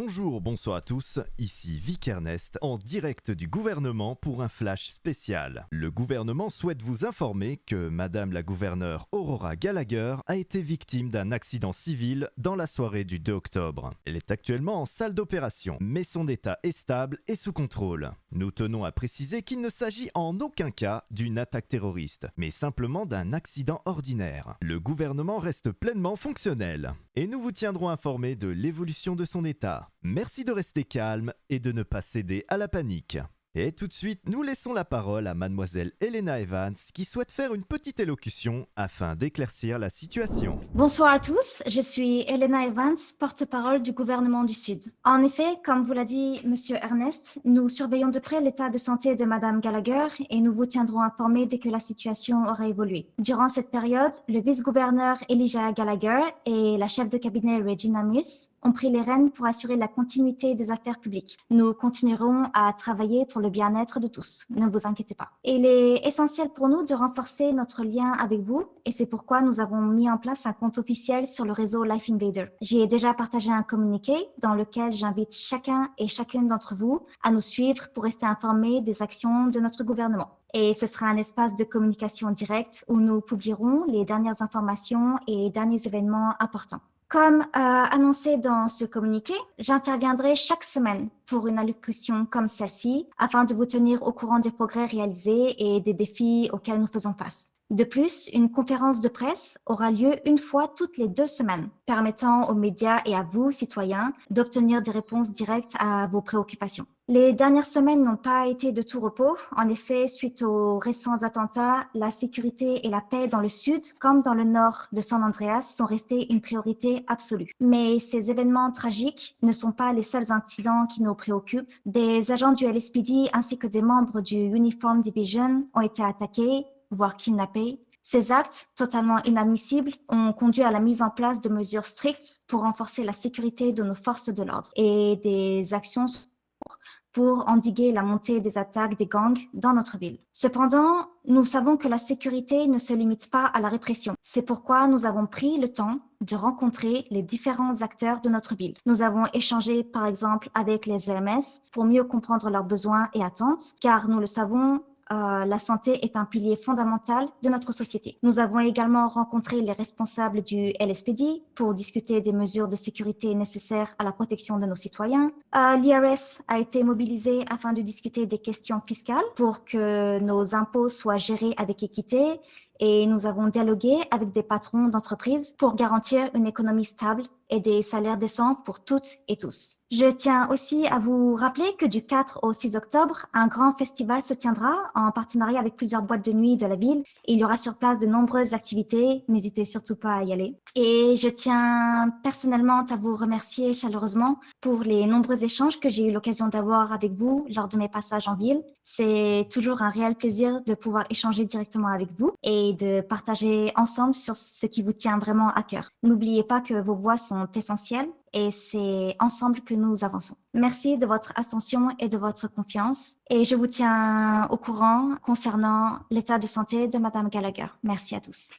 Bonjour, bonsoir à tous, ici Vic Ernest, en direct du gouvernement pour un flash spécial. Le gouvernement souhaite vous informer que Madame la gouverneure Aurora Gallagher a été victime d'un accident civil dans la soirée du 2 octobre. Elle est actuellement en salle d'opération, mais son état est stable et sous contrôle. Nous tenons à préciser qu'il ne s'agit en aucun cas d'une attaque terroriste, mais simplement d'un accident ordinaire. Le gouvernement reste pleinement fonctionnel. Et nous vous tiendrons informés de l'évolution de son état. Merci de rester calme et de ne pas céder à la panique. Et tout de suite, nous laissons la parole à Mademoiselle Elena Evans qui souhaite faire une petite élocution afin d'éclaircir la situation. Bonsoir à tous, je suis Elena Evans, porte-parole du gouvernement du Sud. En effet, comme vous l'a dit Monsieur Ernest, nous surveillons de près l'état de santé de Madame Gallagher et nous vous tiendrons informés dès que la situation aura évolué. Durant cette période, le vice-gouverneur Elijah Gallagher et la chef de cabinet Regina Mills ont pris les rênes pour assurer la continuité des affaires publiques. Nous continuerons à travailler pour le bien-être de tous, ne vous inquiétez pas. Il est essentiel pour nous de renforcer notre lien avec vous et c'est pourquoi nous avons mis en place un compte officiel sur le réseau Life Invader. J'ai déjà partagé un communiqué dans lequel j'invite chacun et chacune d'entre vous à nous suivre pour rester informés des actions de notre gouvernement. Et ce sera un espace de communication directe où nous publierons les dernières informations et derniers événements importants. Comme annoncé dans ce communiqué, j'interviendrai chaque semaine pour une allocution comme celle-ci afin de vous tenir au courant des progrès réalisés et des défis auxquels nous faisons face. De plus, une conférence de presse aura lieu une fois toutes les 2 semaines, permettant aux médias et à vous, citoyens, d'obtenir des réponses directes à vos préoccupations. Les dernières semaines n'ont pas été de tout repos. En effet, suite aux récents attentats, la sécurité et la paix dans le sud, comme dans le nord de San Andreas, sont restés une priorité absolue. Mais ces événements tragiques ne sont pas les seuls incidents qui nous préoccupent. Des agents du LSPD ainsi que des membres du Uniform Division ont été attaqués, voire kidnappés. Ces actes, totalement inadmissibles, ont conduit à la mise en place de mesures strictes pour renforcer la sécurité de nos forces de l'ordre et des actions pour endiguer la montée des attaques des gangs dans notre ville. Cependant, nous savons que la sécurité ne se limite pas à la répression. C'est pourquoi nous avons pris le temps de rencontrer les différents acteurs de notre ville. Nous avons échangé par exemple avec les EMS pour mieux comprendre leurs besoins et attentes, car nous le savons, la santé est un pilier fondamental de notre société. Nous avons également rencontré les responsables du LSPD pour discuter des mesures de sécurité nécessaires à la protection de nos citoyens. L'IRS a été mobilisé afin de discuter des questions fiscales pour que nos impôts soient gérés avec équité et nous avons dialogué avec des patrons d'entreprises pour garantir une économie stable et des salaires décents pour toutes et tous. Je tiens aussi à vous rappeler que du 4 au 6 octobre, un grand festival se tiendra en partenariat avec plusieurs boîtes de nuit de la ville. Il y aura sur place de nombreuses activités, n'hésitez surtout pas à y aller. Et je tiens personnellement à vous remercier chaleureusement pour les nombreux échanges que j'ai eu l'occasion d'avoir avec vous lors de mes passages en ville. C'est toujours un réel plaisir de pouvoir échanger directement avec vous et de partager ensemble sur ce qui vous tient vraiment à cœur. N'oubliez pas que vos voix sont essentielles et c'est ensemble que nous avançons. Merci de votre attention et de votre confiance et je vous tiens au courant concernant l'état de santé de Madame Gallagher. Merci à tous.